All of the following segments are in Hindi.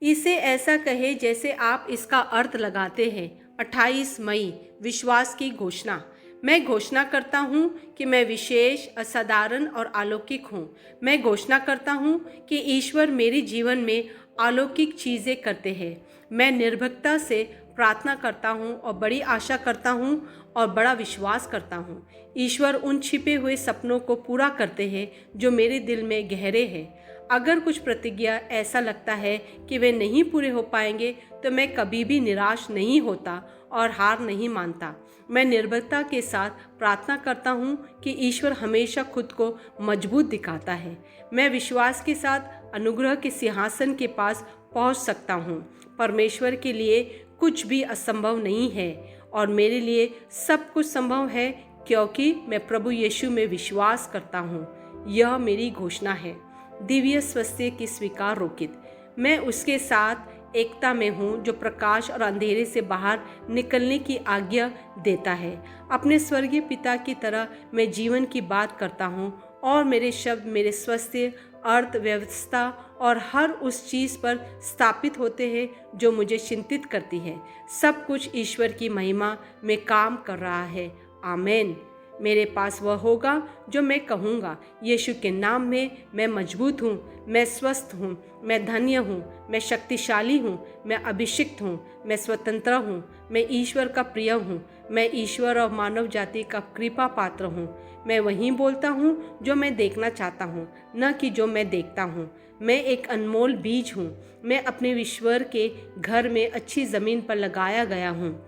इसे ऐसा कहे जैसे आप इसका अर्थ लगाते हैं। 28 मई, विश्वास की घोषणा। मैं घोषणा करता हूँ कि मैं विशेष, असाधारण और अलौकिक हूँ। मैं घोषणा करता हूँ कि ईश्वर मेरे जीवन में अलौकिक चीज़ें करते हैं। मैं निर्भीकता से प्रार्थना करता हूँ और बड़ी आशा करता हूँ और बड़ा विश्वास करता हूँ। ईश्वर उन छिपे हुए सपनों को पूरा करते हैं जो मेरे दिल में गहरे हैं। अगर कुछ प्रतिज्ञा ऐसा लगता है कि वे नहीं पूरे हो पाएंगे, तो मैं कभी भी निराश नहीं होता और हार नहीं मानता। मैं निर्भरता के साथ प्रार्थना करता हूँ कि ईश्वर हमेशा खुद को मजबूत दिखाता है। मैं विश्वास के साथ अनुग्रह के सिंहासन के पास पहुँच सकता हूँ। परमेश्वर के लिए कुछ भी असंभव नहीं है और मेरे लिए सब कुछ संभव है, क्योंकि मैं प्रभु यीशु में विश्वास करता हूँ। यह मेरी घोषणा है। दिव्य स्वास्थ्य की स्वीकार रोकित। मैं उसके साथ एकता में हूँ जो प्रकाश और अंधेरे से बाहर निकलने की आज्ञा देता है। अपने स्वर्गीय पिता की तरह मैं जीवन की बात करता हूँ और मेरे शब्द मेरे स्वास्थ्य, अर्थव्यवस्था और हर उस चीज़ पर स्थापित होते हैं जो मुझे चिंतित करती है। सब कुछ ईश्वर की महिमा में काम कर रहा है। आमीन। मेरे पास वह होगा जो मैं कहूँगा। यीशु के नाम में मैं मजबूत हूँ, मैं स्वस्थ हूँ, मैं धन्य हूँ, मैं शक्तिशाली हूँ, मैं अभिषिक्त हूँ, मैं स्वतंत्र हूँ, मैं ईश्वर का प्रिय हूँ, मैं ईश्वर और मानव जाति का कृपा पात्र हूँ। मैं वहीं बोलता हूँ जो मैं देखना चाहता हूँ, न कि जो मैं देखता हूँ। मैं एक अनमोल बीज हूँ। मैं अपने ईश्वर के घर में अच्छी ज़मीन पर लगाया गया हूँ।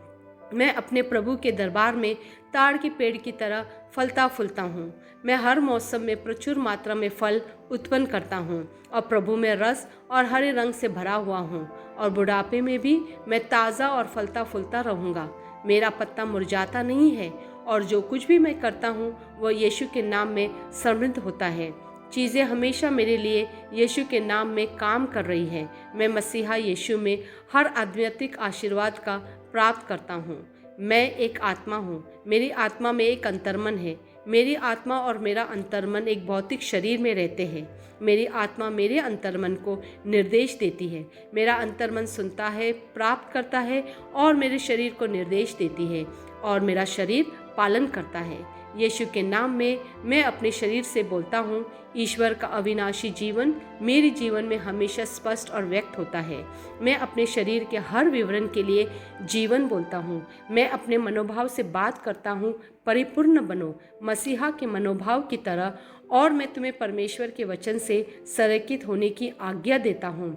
मैं अपने प्रभु के दरबार में ताड़ के पेड़ की तरह फलता फूलता हूँ। मैं हर मौसम में प्रचुर मात्रा में फल उत्पन्न करता हूँ और प्रभु में रस और हरे रंग से भरा हुआ हूँ, और बुढ़ापे में भी मैं ताज़ा और फलता फूलता रहूँगा। मेरा पत्ता मुरझाता नहीं है और जो कुछ भी मैं करता हूँ वह यीशु के नाम में समृद्ध होता है। चीज़ें हमेशा मेरे लिए यीशु के नाम में काम कर रही है। मैं मसीहा यीशु में हर आध्यात्मिक आशीर्वाद का प्राप्त करता हूँ। मैं एक आत्मा हूँ। मेरी आत्मा में एक अंतर्मन है। मेरी आत्मा और मेरा अंतर्मन एक भौतिक शरीर में रहते हैं। मेरी आत्मा मेरे अंतर्मन को निर्देश देती है। मेरा अंतर्मन सुनता है, प्राप्त करता है और मेरे शरीर को निर्देश देती है, और मेरा शरीर पालन करता है। यीशु के नाम में मैं अपने शरीर से बोलता हूँ, ईश्वर का अविनाशी जीवन मेरे जीवन में हमेशा स्पष्ट और व्यक्त होता है। मैं अपने शरीर के हर विवरण के लिए जीवन बोलता हूँ। मैं अपने मनोभाव से बात करता हूँ, परिपूर्ण बनो मसीहा के मनोभाव की तरह, और मैं तुम्हें परमेश्वर के वचन से संरेखित होने की आज्ञा देता हूँ।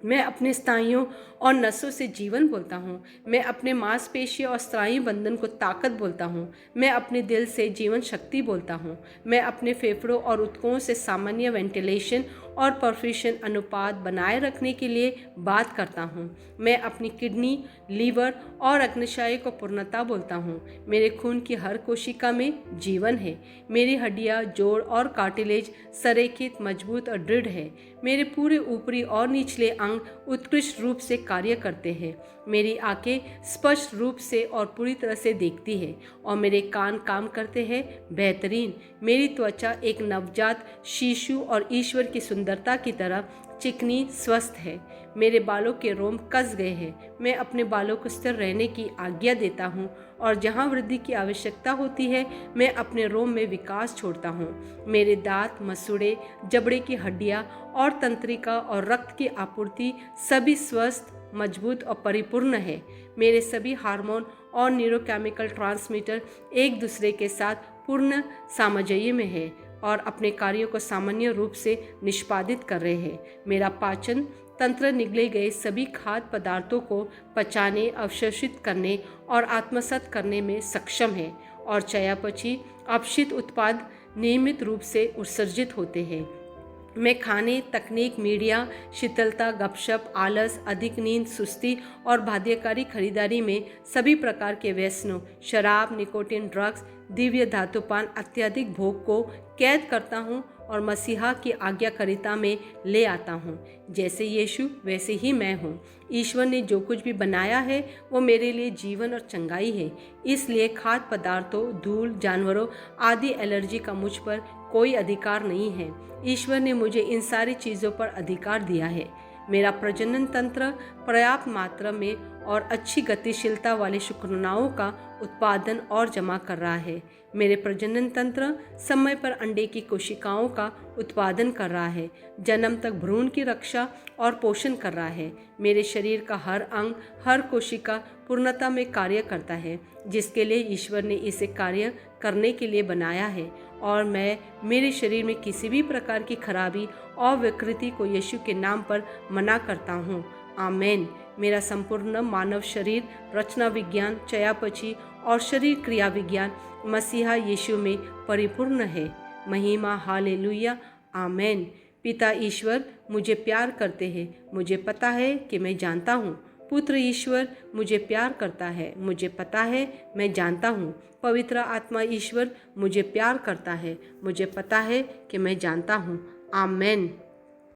मैं अपने स्नायुओं और नसों से जीवन बोलता हूँ। मैं अपने मांसपेशियों और स्नायु बंधन को ताकत बोलता हूँ। मैं अपने दिल से जीवन शक्ति बोलता हूँ। मैं अपने फेफड़ों और ऊतकों से सामान्य वेंटिलेशन और परफ्यूशन अनुपात बनाए रखने के लिए बात करता हूँ। मैं अपनी किडनी, लीवर और अग्न्याशय को पूर्णता बोलता हूँ। मेरे खून की हर कोशिका में जीवन है। मेरी हड्डियाँ, जोड़ और कार्टिलेज संरेखित, मजबूत और दृढ़ है। मेरे पूरे ऊपरी और निचले अंग उत्कृष्ट रूप से कार्य करते हैं। मेरी आंखें स्पष्ट रूप से और पूरी तरह से देखती है, और मेरे कान काम करते हैं बेहतरीन। मेरी त्वचा एक नवजात शिशु और ईश्वर की सुंदरता की तरह चिकनी स्वस्थ है। मेरे बालों के रोम कस गए हैं। मैं अपने बालों को स्थिर रहने की आज्ञा देता हूँ, और जहाँ वृद्धि की आवश्यकता होती है मैं अपने रोम में विकास छोड़ता हूँ। मेरे दांत, मसूड़े, जबड़े की हड्डियाँ और तंत्रिका और रक्त की आपूर्ति सभी स्वस्थ, मजबूत और परिपूर्ण है। मेरे सभी हार्मोन और न्यूरोकेमिकल ट्रांसमीटर एक दूसरे के साथ पूर्ण सामंजस्य में है और अपने कार्यों को सामान्य रूप से निष्पादित कर रहे हैं। मेरा पाचन तंत्र निगले गए सभी खाद्य पदार्थों को पचाने, अवशोषित करने और आत्मसात करने में सक्षम है, और चयापचय अपशिष्ट उत्पाद नियमित रूप से उत्सर्जित होते हैं। मैं खाने, तकनीक, मीडिया, शीतलता, गपशप, आलस, अधिक नींद, सुस्ती और बाध्यकारी खरीदारी में सभी प्रकार के व्यसनों, शराब, निकोटीन, ड्रग्स, दिव्य धातुपान, अत्यधिक भोग को कैद करता हूँ और मसीहा की आज्ञाकारिता में ले आता हूँ। जैसे यीशु वैसे ही मैं हूँ। ईश्वर ने जो कुछ भी बनाया है वो मेरे लिए जीवन और चंगाई है। इसलिए खाद्य पदार्थों, धूल, जानवरों आदि एलर्जी का मुझ पर कोई अधिकार नहीं है। ईश्वर ने मुझे इन सारी चीज़ों पर अधिकार दिया है। मेरा प्रजनन तंत्र पर्याप्त मात्रा में और अच्छी गतिशीलता वाले शुक्राणुओं का उत्पादन और जमा कर रहा है। मेरे प्रजनन तंत्र समय पर अंडे की कोशिकाओं का उत्पादन कर रहा है, जन्म तक भ्रूण की रक्षा और पोषण कर रहा है। मेरे शरीर का हर अंग, हर कोशिका पूर्णता में कार्य करता है, जिसके लिए ईश्वर ने इसे कार्य करने के लिए बनाया है। और मैं मेरे शरीर में किसी भी प्रकार की खराबी और विकृति को यीशु के नाम पर मना करता हूँ। आमेन। मेरा संपूर्ण मानव शरीर रचना विज्ञान, चयापचय और शरीर क्रिया विज्ञान मसीहा यीशु में परिपूर्ण है। महिमा हालेलुया। आमेन। पिता ईश्वर मुझे प्यार करते हैं, मुझे पता है कि मैं जानता हूँ। पुत्र ईश्वर मुझे प्यार करता है, मुझे पता है, मैं जानता हूँ। पवित्र आत्मा ईश्वर मुझे प्यार करता है, मुझे पता है कि मैं जानता हूँ। आमेन।